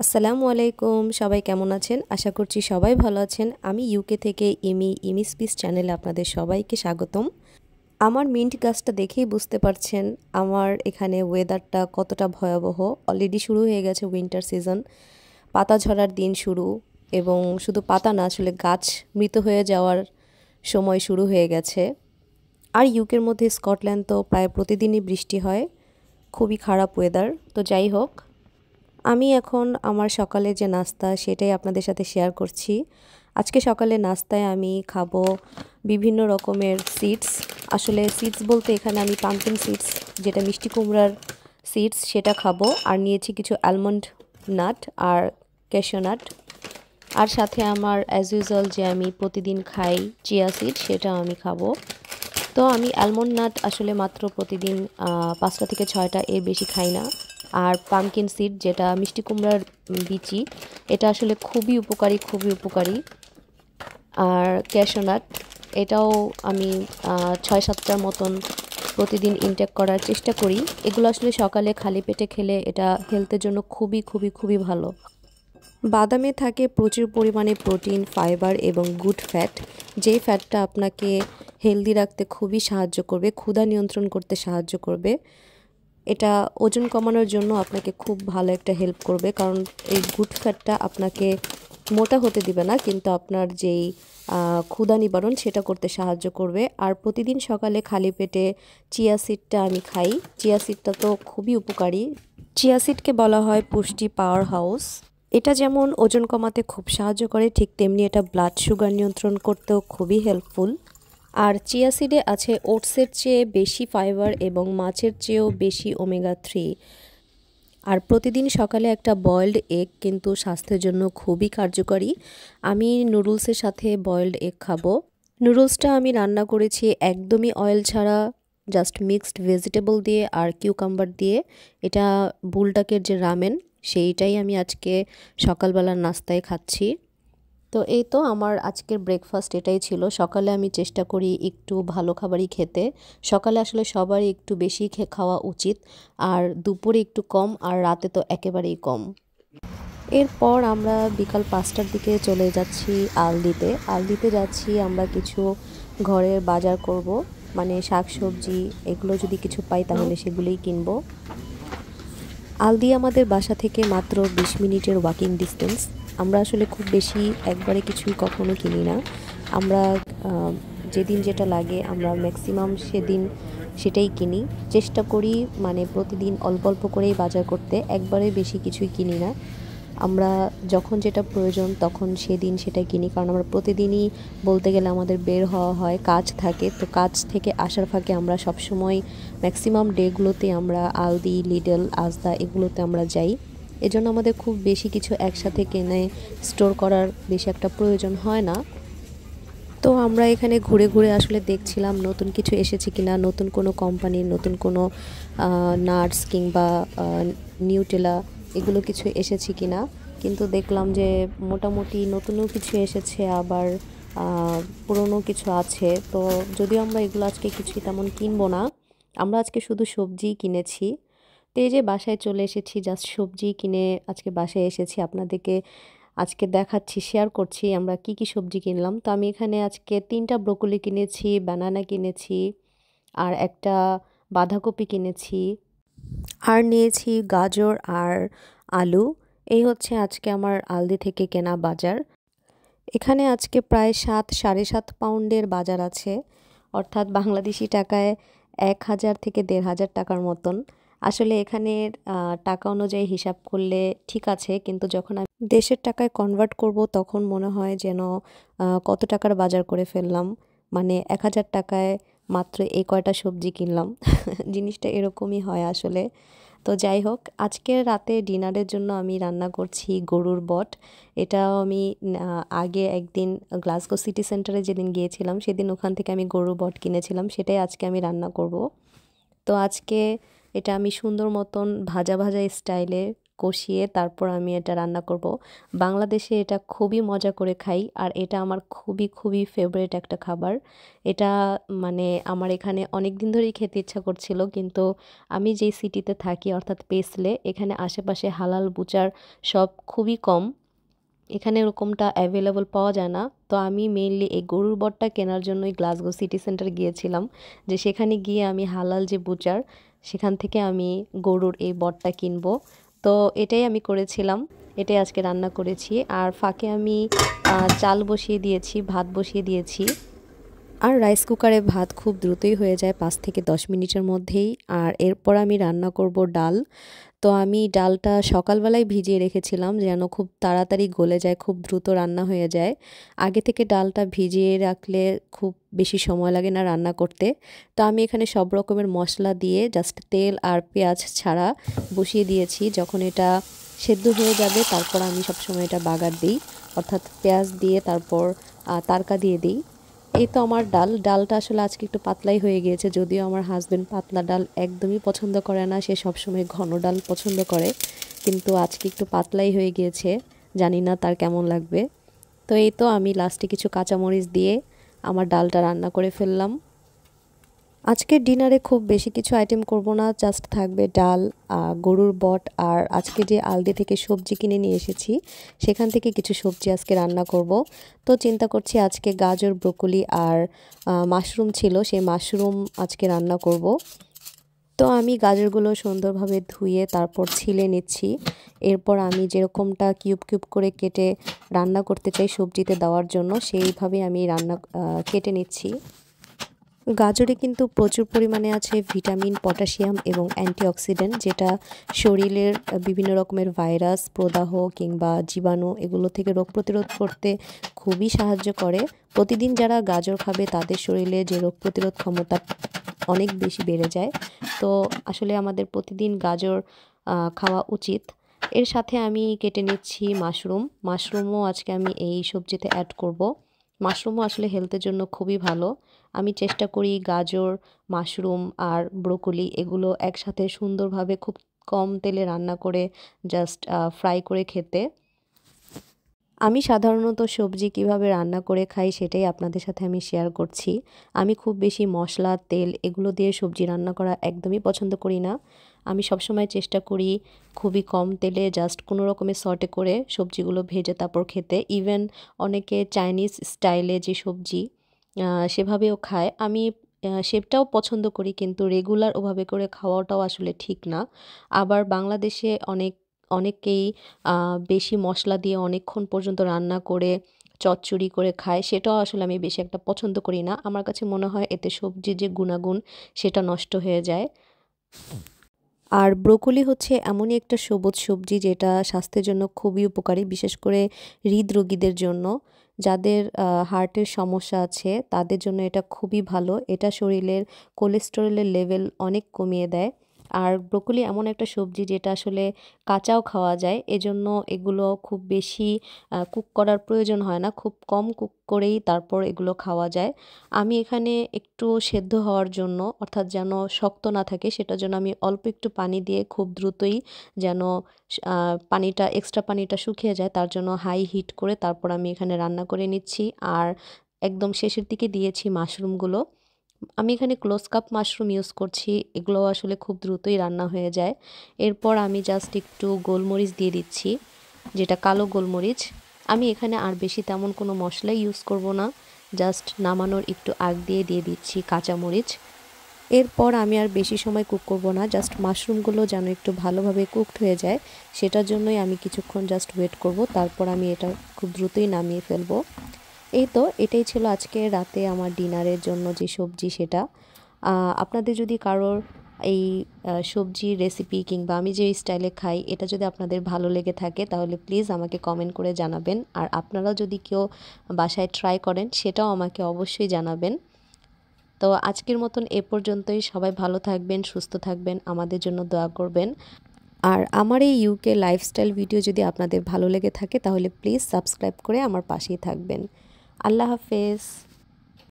আসসালামু আলাইকুম, সবাই কেমন আছেন? আশা করছি সবাই ভালো আছেন। আমি ইউকে থেকে ইমি স্পিস চ্যানেলে আপনাদের সবাইকে স্বাগতম। আমার মিন্ট গাছটা দেখেই বুঝতে পারছেন আমার এখানে ওয়েদারটা কতটা ভয়াবহ। অলরেডি শুরু হয়ে গেছে উইন্টার সিজন, পাতা ঝরার দিন শুরু, এবং শুধু পাতা না, আসলে গাছ মৃত হয়ে যাওয়ার সময় শুরু হয়ে গেছে। আর ইউকের মধ্যে স্কটল্যান্ড তো প্রায় প্রতিদিনই বৃষ্টি হয়, খুবই খারাপ ওয়েদার। তো যাই হোক, আমি এখন আমার সকালে যে নাস্তা সেটাই আপনাদের সাথে শেয়ার করছি। আজকে সকালে নাস্তায় আমি খাবো বিভিন্ন রকমের সিডস। আসলে সিডস বলতে এখানে আমি পাম্পকিন সিডস, যেটা মিষ্টি কুমড়ার সিডস, সেটা খাবো। আর নিয়েছি কিছু অ্যালমন্ড নাট আর ক্যাশিউ নাট। আর সাথে আমার অ্যাজ ইউজুয়াল যে আমি প্রতিদিন খাই চিয়া সিড, সেটাও আমি খাবো। তো আমি অ্যালমন্ড নাট আসলে মাত্র প্রতিদিন 5টা থেকে 6টা, এর বেশি খাই না। আর পামকিন সিড, যেটা মিষ্টি কুমড়ার বিচি, এটা আসলে খুবই উপকারী, খুবই উপকারী। আর ক্যাশিউ নাট, এটাও আমি 6-7টার মতন প্রতিদিন ইনটেক করার চেষ্টা করি। এগুলো আসলে সকালে খালি পেটে খেলে এটা হেলথের জন্য খুবই খুবই খুবই ভালো। বাদামে থাকে প্রচুর পরিমাণে প্রোটিন, ফাইবার এবং গুড ফ্যাট, যেই ফ্যাটটা আপনাকে হেলদি রাখতে খুবই সাহায্য করবে, ক্ষুধা নিয়ন্ত্রণ করতে সাহায্য করবে। এটা ওজন কমানোর জন্য আপনাকে খুব ভালো একটা হেল্প করবে, কারণ এই গুড ফ্যাটটা আপনাকে মোটা হতে দিবে না, কিন্তু আপনার যেই ক্ষুধা নিবারণ সেটা করতে সাহায্য করবে। আর প্রতিদিন সকালে খালি পেটে চিয়া সিডটা আমি খাই। চিয়া সিডটা তো খুবই উপকারী। চিয়া সিডকে বলা হয় পুষ্টি পাওয়ার হাউস। এটা যেমন ওজন কমাতে খুব সাহায্য করে, ঠিক তেমনি এটা ব্লাড সুগার নিয়ন্ত্রণ করতেও খুবই হেল্পফুল। আর চিয়া সিডে আছে ওটসের চেয়ে বেশি ফাইবার এবং মাছের চেয়েও বেশি ওমেগা 3। আর প্রতিদিন সকালে একটা বয়েলড এগ কিন্তু স্বাস্থ্যের জন্য খুবই কার্যকরী। আমি নুডলসের সাথে বয়েলড এগ খাবো। নুডলসটা আমি রান্না করেছি একদমই অয়েল ছাড়া, জাস্ট মিক্সড ভেজিটেবল দিয়ে আর কিউকাম্বার দিয়ে। এটা বুলডাকের যে রামেন, সেইটাই আমি আজকে সকালবেলার নাস্তায় খাচ্ছি। তো এই তো আমার আজকের ব্রেকফাস্ট এটাই ছিল। সকালে আমি চেষ্টা করি একটু ভালো খাবারই খেতে। সকালে আসলে সবারই একটু বেশি খাওয়া উচিত, আর দুপুরে একটু কম, আর রাতে তো একেবারেই কম। এরপর আমরা বিকাল 5টার দিকে চলে যাচ্ছি আলদিতে। আলদিতে যাচ্ছি আমরা কিছু ঘরের বাজার করব, মানে শাকসবজি, এগুলো যদি কিছু পাই তাহলে সেগুলোই কিনবো। আলদি আমাদের বাসা থেকে মাত্র 20 মিনিটের ওয়াকিং ডিস্টেন্স। আমরা আসলে খুব বেশি একবারে কিছুই কখনো কিনি না। আমরা যেদিন যেটা লাগে আমরা ম্যাক্সিমাম সেদিন সেটাই কিনি। চেষ্টা করি মানে প্রতিদিন অল্প অল্প করেই বাজার করতে, একবারে বেশি কিছুই কিনি না। আমরা যখন যেটা প্রয়োজন তখন সেদিন সেটা কিনি, কারণ আমরা প্রতিদিনই বলতে গেলে আমাদের বের হওয়া হয়, কাজ থাকে। তো কাজ থেকে আসার ফাঁকে আমরা সবসময় ম্যাক্সিমাম ডেগুলোতে আমরা আলদি, লিডল, আজদা এগুলোতে আমরা যাই। এজন্য আমাদের খুব বেশি কিছু একসাথে কিনে স্টোর করার বেশি একটা প্রয়োজন হয় না। তো আমরা এখানে ঘুরে ঘুরে আসলে দেখছিলাম নতুন কিছু এসেছে কিনা, নতুন কোনো কোম্পানির নতুন কোনো নাটস কিংবা নিউটেলা এগুলো কিছু এসেছে কিনা। কিন্তু দেখলাম যে মোটামুটি নতুনও কিছু এসেছে, আবার পুরনো কিছু আছে। তো যদিও আমরা এগুলো আজকে কিছুই তেমন কিনবো না, আমরা আজকে শুধু সবজি কিনেছি। তো এই যে বাসায় চলে এসেছি, জাস্ট সবজি কিনে আজকে বাসায় এসেছি, আপনাদেরকে আজকে দেখাচ্ছি, শেয়ার করছি আমরা কি কি সবজি কিনলাম। তো আমি এখানে আজকে 3টা ব্রোকলি কিনেছি, বানানা কিনেছি, আর একটা বাঁধাকপি কিনেছি, আর নিয়েছি গাজর আর আলু। এই হচ্ছে আজকে আমার আলদি থেকে কেনা বাজার। এখানে আজকে প্রায় 7-7.5 পাউন্ডের বাজার আছে, অর্থাৎ বাংলাদেশি টাকায় 1000 থেকে 1500 টাকার মতন। আসলে এখানের টাকা অনুযায়ী হিসাব করলে ঠিক আছে, কিন্তু যখন আমি দেশের টাকায় কনভার্ট করব তখন মনে হয় যেন কত টাকার বাজার করে ফেললাম। মানে 1000 টাকায় মাত্র এই কয়টা সবজি কিনলাম। জিনিসটা এরকমই হয় আসলে। তো যাই হোক, আজকে রাতে ডিনারের জন্য আমি রান্না করছি গরুর বট। এটাও আমি আগে একদিন গ্লাসগো সিটি সেন্টারে যেদিন গিয়েছিলাম সেদিন ওখান থেকে আমি গরুর বট কিনেছিলাম, সেটাই আজকে আমি রান্না করব। তো আজকে এটা আমি সুন্দর মতন ভাজা ভাজা স্টাইলে কষিয়ে তারপর আমি এটা রান্না করব। বাংলাদেশে এটা খুবই মজা করে খাই আর এটা আমার খুবই খুবই ফেভারিট একটা খাবার। এটা মানে আমার এখানে অনেক দিন ধরেই খেতে ইচ্ছা করছিল, কিন্তু আমি যেই সিটিতে থাকি অর্থাৎ পেসলে, এখানে আশেপাশে হালাল বুচার সব খুবই কম। এখানে ওরকমটা অ্যাভেলেবল পাওয়া যায় না। তো আমি মেইনলি এই গরুর বটটা কেনার জন্যই গ্লাসগো সিটি সেন্টার গিয়েছিলাম, যে সেখানে গিয়ে আমি হালাল যে বুচার সেখান থেকে আমি গরুর এই বটটা কিনবো। তো এটাই আমি করেছিলাম, এটাই আজকে রান্না করেছি। আর ফাঁকে আমি চাল বসিয়ে দিয়েছি, ভাত বসিয়ে দিয়েছি। আর রাইস কুকারে ভাত খুব দ্রুতই হয়ে যায় 5 থেকে 10 মিনিটের মধ্যেই। আর এরপর আমি রান্না করব ডাল। তো আমি ডালটা সকালবেলায় ভিজিয়ে রেখেছিলাম যেন খুব তাড়াতাড়ি গলে যায়, খুব দ্রুত রান্না হয়ে যায়। আগে থেকে ডালটা ভিজিয়ে রাখলে খুব বেশি সময় লাগে না রান্না করতে। তো আমি এখানে সব রকমের মশলা দিয়ে জাস্ট তেল আর পেঁয়াজ ছাড়া বসিয়ে দিয়েছি। যখন এটা সেদ্ধ হয়ে যাবে তারপর আমি সবসময় এটা বাগার দিই, অর্থাৎ পেঁয়াজ দিয়ে তারপর তাড়কা দিয়ে দিই। এই তো আমার ডালটা আসলে আজকে একটু পাতলাই হয়ে গিয়েছে, যদিও আমার হাজবেন্ড পাতলা ডাল একদমই পছন্দ করে না, সে সবসময় ঘন ডাল পছন্দ করে। কিন্তু আজকে একটু পাতলাই হয়ে গিয়েছে, জানি না তার কেমন লাগবে। তো এই তো আমি লাস্টে কিছু কাঁচামরিচ দিয়ে আমার ডালটা রান্না করে ফেললাম। আজকের ডিনারে খুব বেশি কিছু আইটেম করব না, জাস্ট থাকবে ডাল, গরুর বট, আর আজকে যে আলদি থেকে সবজি কিনে নিয়ে এসেছি সেখান থেকে কিছু সবজি আজকে রান্না করব। তো চিন্তা করছি আজকে গাজর, ব্রোকলি আর মাশরুম ছিল, সেই মাশরুম আজকে রান্না করব। তো আমি গাজরগুলো সুন্দরভাবে ধুয়ে তারপর ছিলে নিচ্ছি। এরপর আমি যেরকমটা কিউব কিউব করে কেটে রান্না করতে চাই সবজিতে দেওয়ার জন্য, সেইভাবে আমি কেটে নিচ্ছি। গাজরে কিন্তু প্রচুর পরিমাণে আছে ভিটামিন, পটাশিয়াম এবং অ্যান্টিঅক্সিডেন্ট, যেটা শরীরের বিভিন্ন রকমের ভাইরাস, প্রদাহ কিংবা জীবাণু এগুলো থেকে রোগ প্রতিরোধ করতে খুবই সাহায্য করে। প্রতিদিন যারা গাজর খাবে তাদের শরীরে যে রোগ প্রতিরোধ ক্ষমতা অনেক বেশি বেড়ে যায়। তো আসলে আমাদের প্রতিদিন গাজর খাওয়া উচিত। এর সাথে আমি কেটে নিচ্ছি মাশরুমও আজকে আমি এই সবজিতে অ্যাড করব। মাশরুমও আসলে হেলথের জন্য খুবই ভালো। আমি চেষ্টা করি গাজর, মাশরুম আর ব্রোকলি এগুলো একসাথে সুন্দরভাবে খুব কম তেলে রান্না করে জাস্ট ফ্রাই করে খেতে। আমি সাধারণত সবজি কিভাবে রান্না করে খাই সেটাই আপনাদের সাথে আমি শেয়ার করছি। আমি খুব বেশি মশলা, তেল এগুলো দিয়ে সবজি রান্না করা একদমই পছন্দ করি না। আমি সবসময় চেষ্টা করি খুবই কম তেলে জাস্ট কোনো রকমের সটে করে সবজিগুলো ভেজে তারপর খেতে। ইভেন অনেকে চাইনিজ স্টাইলে যে সবজি সেভাবেও খায়, আমি সেটাও পছন্দ করি, কিন্তু রেগুলার ওভাবে করে খাওয়াটাও আসলে ঠিক না। আবার বাংলাদেশে অনেকেই বেশি মশলা দিয়ে অনেকক্ষণ পর্যন্ত রান্না করে চচ্চড়ি করে খায়, সেটাও আসলে আমি বেশি একটা পছন্দ করি না। আমার কাছে মনে হয় এতে সবজির যে গুণাগুণ সেটা নষ্ট হয়ে যায়। আর ব্রোকলি হচ্ছে এমনই একটা সবুজ সবজি যেটা স্বাস্থ্যের জন্য খুবই উপকারী, বিশেষ করে হৃদরোগীদের জন্য। যাদের হার্টের সমস্যা আছে তাদের জন্য এটা খুবই ভালো। এটা শরীরের কোলেস্টেরলের লেভেল অনেক কমিয়ে দেয়। আর ব্রোকলি এমন একটা সবজি যেটা আসলে কাঁচাও খাওয়া যায়, এজন্য এগুলো খুব বেশি কুক করার প্রয়োজন হয় না, খুব কম কুক করেই তারপর এগুলো খাওয়া যায়। আমি এখানে একটু সেদ্ধ হওয়ার জন্য, অর্থাৎ যেন শক্ত না থাকে সেটার জন্য আমি অল্প একটু পানি দিয়ে খুব দ্রুতই যেন এক্সট্রা পানিটা শুকিয়ে যায় তার জন্য হাই হিট করে তারপর আমি এখানে রান্না করে নিচ্ছি। আর একদম শেষের দিকে দিয়েছি মাশরুমগুলো। আমি এখানে ক্লোজ কাপ মাশরুম ইউজ করছি, এগুলো আসলে খুব দ্রুতই রান্না হয়ে যায়। এরপর আমি জাস্ট একটু গোলমরিচ দিয়ে দিচ্ছি, যেটা কালো গোলমরিচ। আমি এখানে আর বেশি তেমন কোনো মশলাই ইউজ করব না, জাস্ট নামানোর একটু আগ দিয়ে দিচ্ছি কাঁচামরিচ। এরপর আমি আর বেশি সময় কুক করব না, জাস্ট মাশরুমগুলো যেন একটু ভালোভাবে কুকড হয়ে যায় সেটার জন্যই আমি কিছুক্ষণ জাস্ট ওয়েট করব, তারপর আমি এটা খুব দ্রুতই নামিয়ে ফেলবো। এই তো এটাই ছিল আজকে রাতে আমার ডিনারের জন্য যে সবজি সেটা। আপনাদের যদি কারোর এই সবজির রেসিপি কিংবা আমি যে স্টাইলে খাই এটা যদি আপনাদের ভালো লেগে থাকে তাহলে প্লিজ আমাকে কমেন্ট করে জানাবেন। আর আপনারাও যদি কেউ বাসায় ট্রাই করেন সেটাও আমাকে অবশ্যই জানাবেন। তো আজকের মতন এ পর্যন্তই। সবাই ভালো থাকবেন, সুস্থ থাকবেন, আমাদের জন্য দোয়া করবেন। আর আমার এই ইউকে লাইফস্টাইল ভিডিও যদি আপনাদের ভালো লেগে থাকে তাহলে প্লিজ সাবস্ক্রাইব করে আমার পাশেই থাকবেন। আল্লাহ হাফেজ।